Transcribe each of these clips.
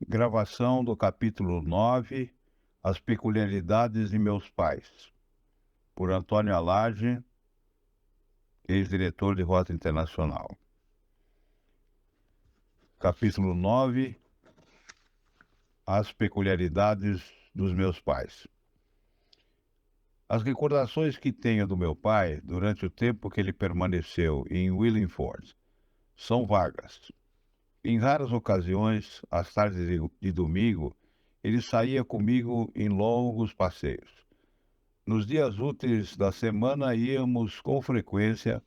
Gravação do capítulo 9, As peculiaridades de meus pais, por Antônio Alage, ex-diretor de Rota Internacional. Capítulo 9, As peculiaridades dos meus pais. As recordações que tenho do meu pai durante o tempo que ele permaneceu em Wallingford são vagas. Em raras ocasiões, às tardes de domingo, ele saía comigo em longos passeios. Nos dias úteis da semana, íamos com frequência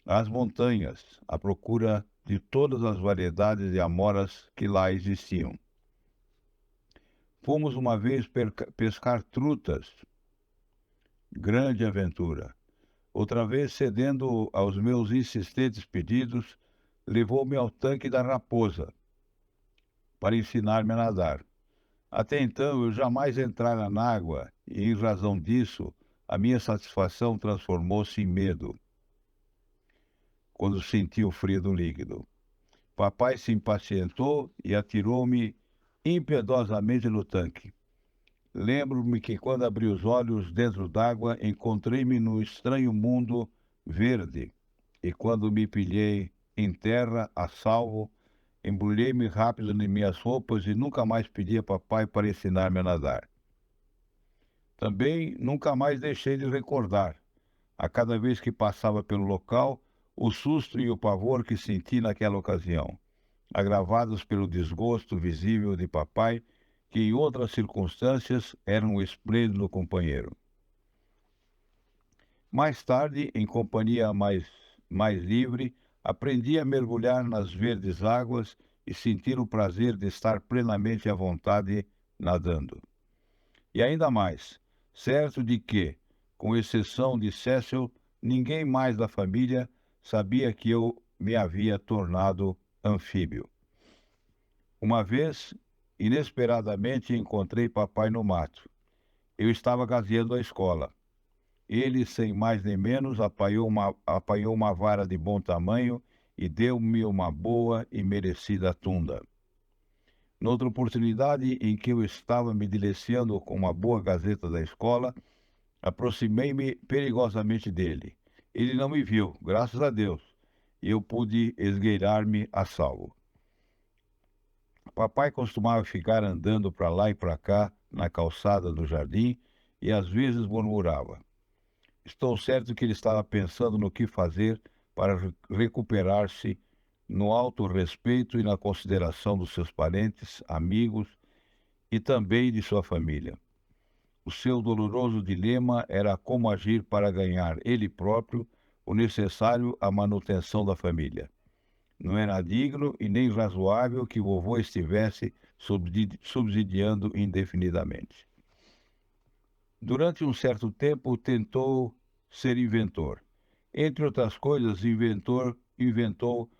às montanhas, à procura de todas as variedades de amoras que lá existiam. Fomos uma vez pescar trutas, grande aventura. Outra vez, cedendo aos meus insistentes pedidos, levou-me ao tanque da Raposa para ensinar-me a nadar. Até então, eu jamais entrara na água e, em razão disso, a minha satisfação transformou-se em medo quando senti o frio do líquido. Papai se impacientou e atirou-me impiedosamente no tanque. Lembro-me que, quando abri os olhos dentro d'água, encontrei-me num estranho mundo verde, e quando me pilhei em terra, a salvo, embrulhei-me rápido em minhas roupas e nunca mais pedi a papai para ensinar-me a nadar. Também nunca mais deixei de recordar, a cada vez que passava pelo local, o susto e o pavor que senti naquela ocasião, agravados pelo desgosto visível de papai, que em outras circunstâncias era um esplêndido companheiro. Mais tarde, em companhia mais livre, aprendi a mergulhar nas verdes águas e sentir o prazer de estar plenamente à vontade nadando. E ainda mais, certo de que, com exceção de Cecil, ninguém mais da família sabia que eu me havia tornado anfíbio. Uma vez, inesperadamente, encontrei papai no mato. Eu estava gazeando a escola. Ele, sem mais nem menos, apanhou uma vara de bom tamanho e deu-me uma boa e merecida tunda. Noutra oportunidade em que eu estava me deliciando com uma boa gazeta da escola, aproximei-me perigosamente dele. Ele não me viu, graças a Deus, e eu pude esgueirar-me a salvo. Papai costumava ficar andando para lá e para cá na calçada do jardim e às vezes murmurava. Estou certo que ele estava pensando no que fazer para recuperar-se no alto respeito e na consideração dos seus parentes, amigos e também de sua família. O seu doloroso dilema era como agir para ganhar ele próprio o necessário à manutenção da família. Não era digno e nem razoável que vovô estivesse subsidiando indefinidamente. Durante um certo tempo tentou ser inventor. Entre outras coisas, inventou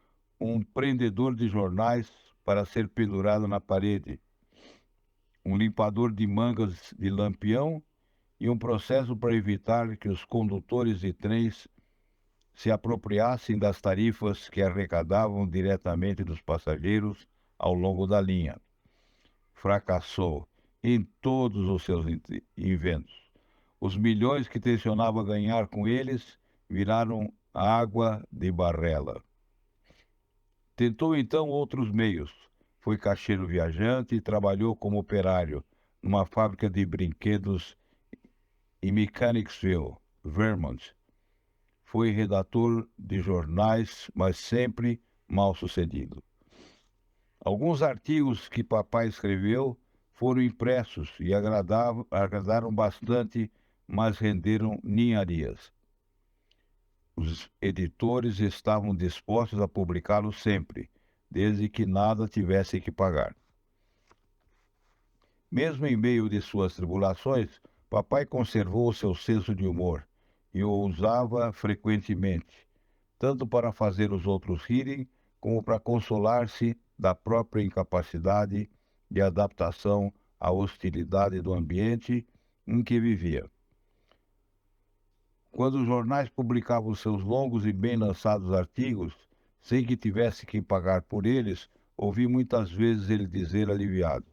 um prendedor de jornais para ser pendurado na parede, um limpador de mangas de lampião e um processo para evitar que os condutores de trens se apropriassem das tarifas que arrecadavam diretamente dos passageiros ao longo da linha. Fracassou em todos os seus inventos. Os milhões que tensionava ganhar com eles viraram água de barrela. Tentou então outros meios. Foi caixeiro viajante e trabalhou como operário numa fábrica de brinquedos em Mechanicsville, Vermont. Foi redator de jornais, mas sempre mal sucedido. Alguns artigos que papai escreveu foram impressos e agradaram bastante, mas renderam ninharias. Os editores estavam dispostos a publicá-los sempre, desde que nada tivesse que pagar. Mesmo em meio de suas tribulações, papai conservou seu senso de humor e o usava frequentemente, tanto para fazer os outros rirem, como para consolar-se da própria incapacidade de adaptação à hostilidade do ambiente em que vivia. Quando os jornais publicavam seus longos e bem lançados artigos, sem que tivesse que pagar por eles, ouvi muitas vezes ele dizer aliviado: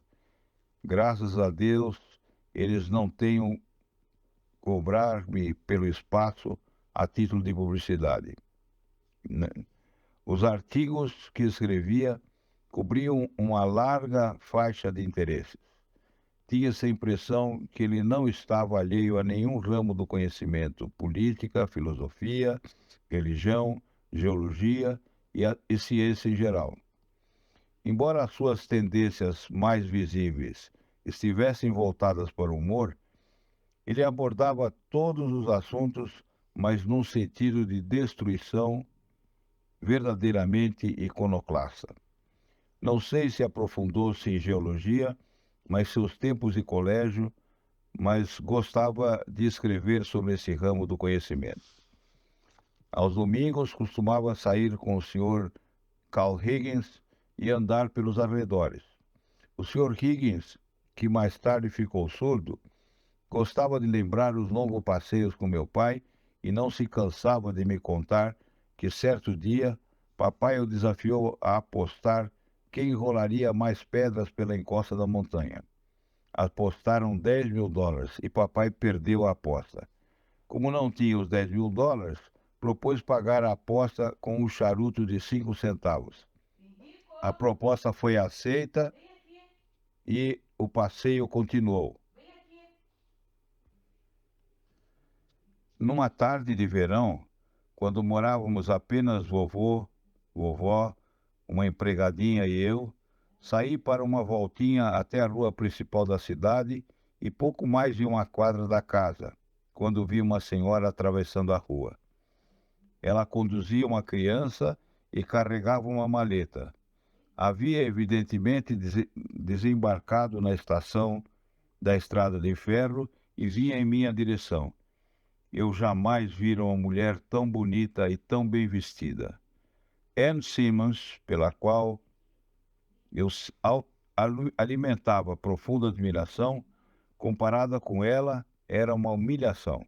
graças a Deus, eles não tenham cobrar-me pelo espaço a título de publicidade. Né? Os artigos que escrevia cobriam uma larga faixa de interesses. Tinha-se a impressão que ele não estava alheio a nenhum ramo do conhecimento: política, filosofia, religião, geologia e ciência em geral. Embora as suas tendências mais visíveis estivessem voltadas para o humor, ele abordava todos os assuntos, mas num sentido de destruição verdadeiramente iconoclasta. Não sei se aprofundou-se em geologia, mas seus tempos de colégio, mas gostava de escrever sobre esse ramo do conhecimento. Aos domingos costumava sair com o Sr. Carl Higgins e andar pelos arredores. O Sr. Higgins, que mais tarde ficou surdo, gostava de lembrar os longos passeios com meu pai e não se cansava de me contar que certo dia papai o desafiou a apostar quem rolaria mais pedras pela encosta da montanha. Apostaram $10.000 e papai perdeu a aposta. Como não tinha os $10.000, propôs pagar a aposta com um charuto de 5 centavos. A proposta foi aceita e o passeio continuou. Numa tarde de verão, quando morávamos apenas vovô, vovó, uma empregadinha e eu, saí para uma voltinha até a rua principal da cidade e pouco mais de uma quadra da casa, quando vi uma senhora atravessando a rua. Ela conduzia uma criança e carregava uma maleta. Havia evidentemente desembarcado na estação da estrada de ferro e vinha em minha direção. Eu jamais vira uma mulher tão bonita e tão bem vestida. Anne Simmons, pela qual eu alimentava profunda admiração, comparada com ela, era uma humilhação.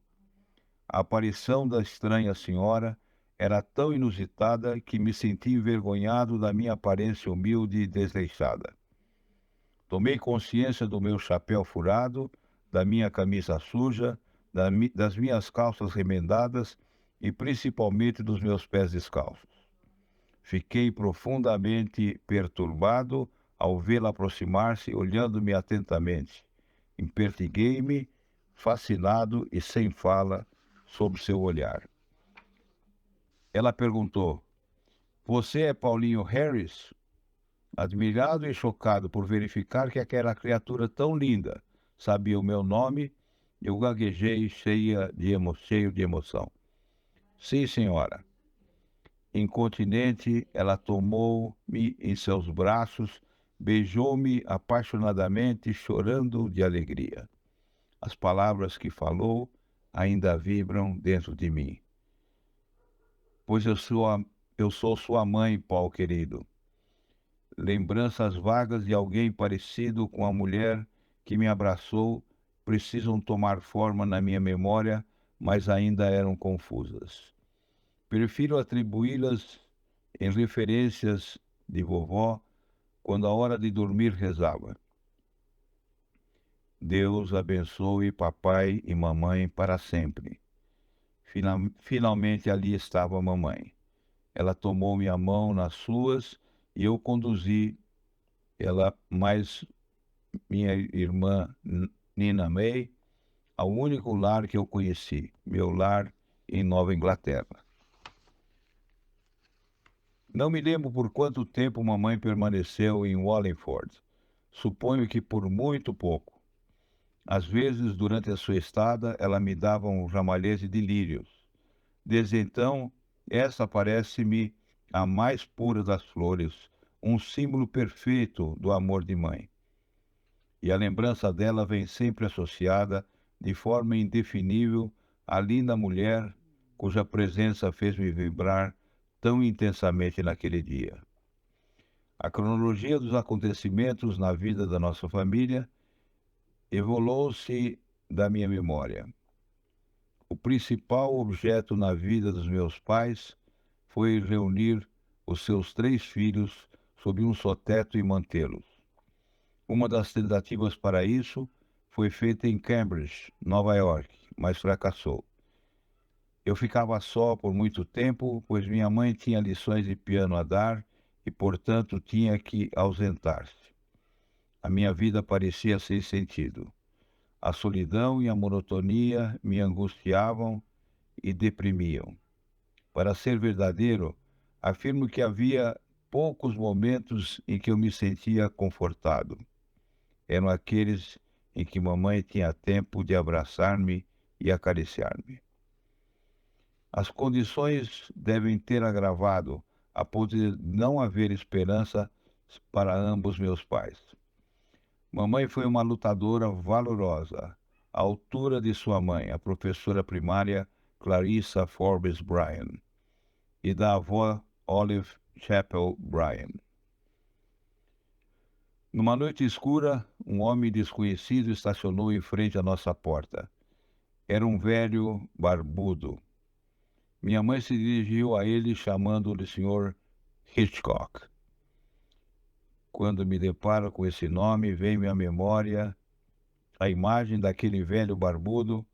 A aparição da estranha senhora era tão inusitada que me senti envergonhado da minha aparência humilde e desleixada. Tomei consciência do meu chapéu furado, da minha camisa suja, das minhas calças remendadas e principalmente dos meus pés descalços. Fiquei profundamente perturbado ao vê-la aproximar-se, olhando-me atentamente. Impertiguei-me, fascinado e sem fala, sob seu olhar. Ela perguntou: você é Paulinho Harris? Admirado e chocado por verificar que aquela criatura tão linda sabia o meu nome, eu gaguejei cheio de emoção. Sim, senhora. Incontinente, ela tomou-me em seus braços, beijou-me apaixonadamente, chorando de alegria. As palavras que falou ainda vibram dentro de mim. Pois eu sou sua mãe, Paul querido. Lembranças vagas de alguém parecido com a mulher que me abraçou precisam tomar forma na minha memória, mas ainda eram confusas. Prefiro atribuí-las em referências de vovó, quando a hora de dormir rezava: Deus abençoe papai e mamãe para sempre. Finalmente ali estava a mamãe. Ela tomou minha mão nas suas e eu conduzi ela mais minha irmã Nina May ao único lar que eu conheci, meu lar em Nova Inglaterra. Não me lembro por quanto tempo mamãe permaneceu em Wallingford. Suponho que por muito pouco. Às vezes, durante a sua estada, ela me dava um ramalhete de lírios. Desde então, essa parece-me a mais pura das flores, um símbolo perfeito do amor de mãe. E a lembrança dela vem sempre associada, de forma indefinível, à linda mulher cuja presença fez-me vibrar tão intensamente naquele dia. A cronologia dos acontecimentos na vida da nossa família evoluiu-se da minha memória. O principal objeto na vida dos meus pais foi reunir os seus 3 filhos sob um só teto e mantê-los. Uma das tentativas para isso foi feita em Cambridge, Nova York, mas fracassou. Eu ficava só por muito tempo, pois minha mãe tinha lições de piano a dar e, portanto, tinha que ausentar-se. A minha vida parecia sem sentido. A solidão e a monotonia me angustiavam e deprimiam. Para ser verdadeiro, afirmo que havia poucos momentos em que eu me sentia confortado. Eram aqueles em que mamãe tinha tempo de abraçar-me e acariciar-me. As condições devem ter agravado, a ponto de não haver esperança para ambos meus pais. Mamãe foi uma lutadora valorosa, à altura de sua mãe, a professora primária Clarissa Forbes Bryan, e da avó Olive Chappell Bryan. Numa noite escura, um homem desconhecido estacionou em frente à nossa porta. Era um velho barbudo. Minha mãe se dirigiu a ele chamando-o de Sr. Hitchcock. Quando me deparo com esse nome, vem-me à memória a imagem daquele velho barbudo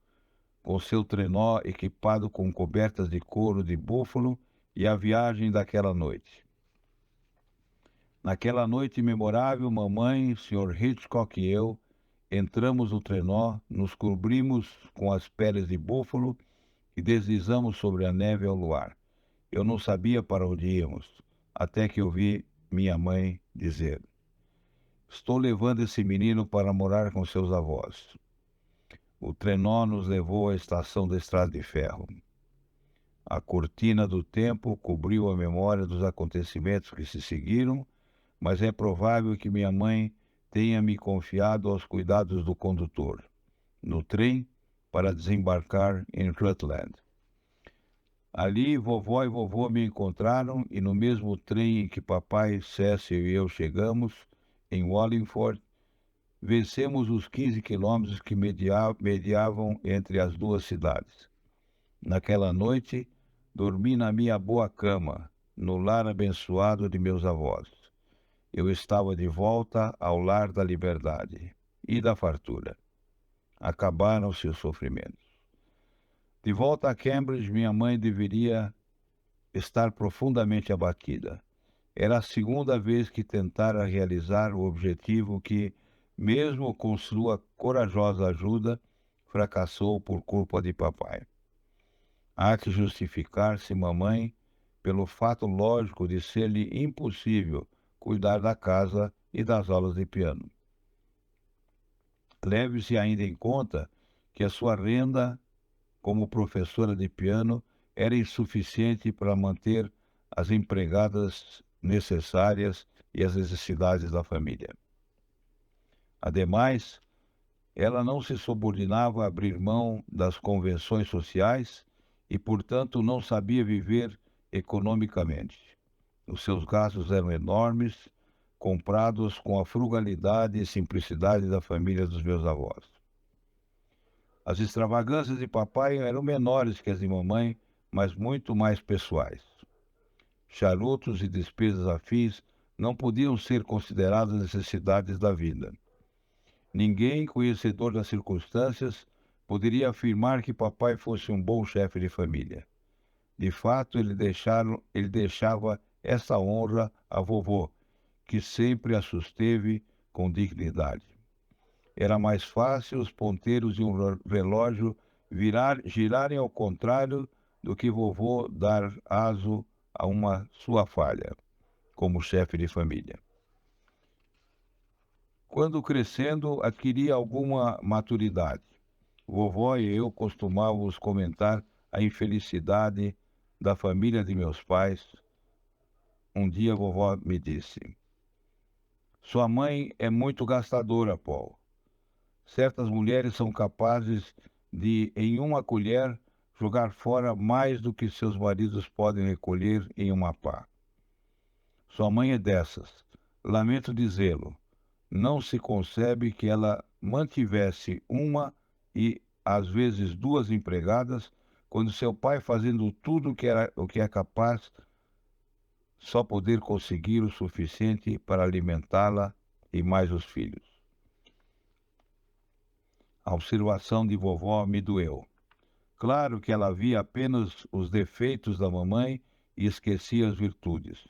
com seu trenó equipado com cobertas de couro de búfalo e a viagem daquela noite. Naquela noite memorável, mamãe, Sr. Hitchcock e eu entramos no trenó, nos cobrimos com as peles de búfalo e deslizamos sobre a neve ao luar. Eu não sabia para onde íamos, até que ouvi minha mãe dizer: "Estou levando esse menino para morar com seus avós." O trenó nos levou à estação da Estrada de Ferro. A cortina do tempo cobriu a memória dos acontecimentos que se seguiram, mas é provável que minha mãe tenha me confiado aos cuidados do condutor, no trem para desembarcar em Rutland. Ali, vovó e vovô me encontraram e no mesmo trem em que papai, Cécio e eu chegamos, em Wallingford, vencemos os 15 quilômetros que mediavam entre as duas cidades. Naquela noite, dormi na minha boa cama, no lar abençoado de meus avós. Eu estava de volta ao lar da liberdade e da fartura. Acabaram-se os sofrimentos. De volta a Cambridge, minha mãe deveria estar profundamente abatida. Era a segunda vez que tentara realizar o objetivo que, mesmo com sua corajosa ajuda, fracassou por culpa de papai. Há que justificar-se, mamãe, pelo fato lógico de ser-lhe impossível cuidar da casa e das aulas de piano. Leve-se ainda em conta que a sua renda como professora de piano era insuficiente para manter as empregadas necessárias e as necessidades da família. Ademais, ela não se subordinava a abrir mão das convenções sociais e, portanto, não sabia viver economicamente. Os seus gastos eram enormes, comprados com a frugalidade e simplicidade da família dos meus avós. As extravagâncias de papai eram menores que as de mamãe, mas muito mais pessoais. Charutos e despesas afins não podiam ser consideradas necessidades da vida. Ninguém, conhecedor das circunstâncias, poderia afirmar que papai fosse um bom chefe de família. De fato, ele deixava essa honra a vovô, que sempre a susteve com dignidade. Era mais fácil os ponteiros de um relógio girarem ao contrário do que vovô dar aso a uma sua falha, como chefe de família. Quando crescendo, adquiria alguma maturidade. Vovó e eu costumávamos comentar a infelicidade da família de meus pais. Um dia vovó me disse: "Sua mãe é muito gastadora, Paul. Certas mulheres são capazes de, em uma colher, jogar fora mais do que seus maridos podem recolher em uma pá. Sua mãe é dessas. Lamento dizê-lo. Não se concebe que ela mantivesse uma e, às vezes, duas empregadas, quando seu pai, fazendo tudo o que é capaz, só poder conseguir o suficiente para alimentá-la e mais os filhos. A observação de vovó me doeu. Claro que ela via apenas os defeitos da mamãe e esquecia as virtudes,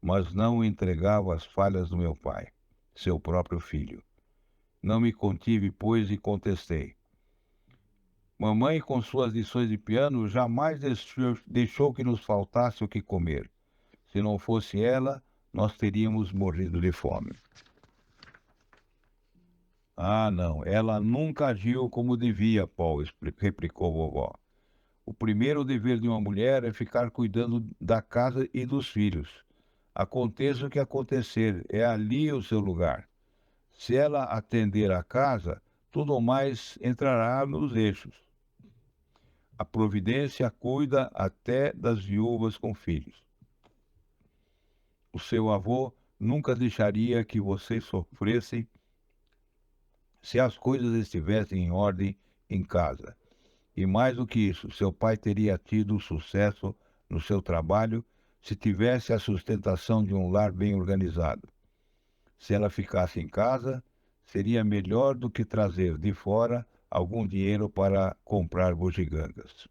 mas não entregava as falhas do meu pai, seu próprio filho. Não me contive, pois, e contestei. Mamãe, com suas lições de piano, jamais deixou que nos faltasse o que comer. Se não fosse ela, nós teríamos morrido de fome. Ah, não, ela nunca agiu como devia, Paul, replicou vovó. O primeiro dever de uma mulher é ficar cuidando da casa e dos filhos. Aconteça o que acontecer, é ali o seu lugar. Se ela atender a casa, tudo mais entrará nos eixos. A providência cuida até das viúvas com filhos. O seu avô nunca deixaria que vocês sofressem se as coisas estivessem em ordem em casa. E mais do que isso, seu pai teria tido sucesso no seu trabalho se tivesse a sustentação de um lar bem organizado. Se ela ficasse em casa, seria melhor do que trazer de fora algum dinheiro para comprar bugigangas.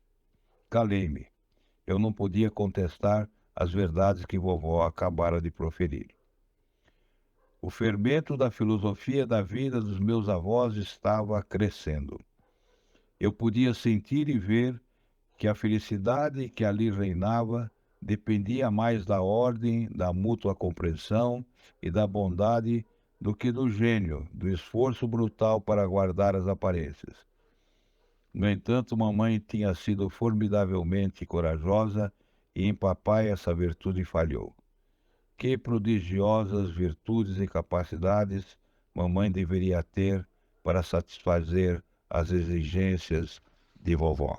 Calei-me. Eu não podia contestar as verdades que vovó acabara de proferir. O fermento da filosofia da vida dos meus avós estava crescendo. Eu podia sentir e ver que a felicidade que ali reinava dependia mais da ordem, da mútua compreensão e da bondade do que do gênio, do esforço brutal para guardar as aparências. No entanto, mamãe tinha sido formidavelmente corajosa e em papai essa virtude falhou. Que prodigiosas virtudes e capacidades mamãe deveria ter para satisfazer as exigências de vovó.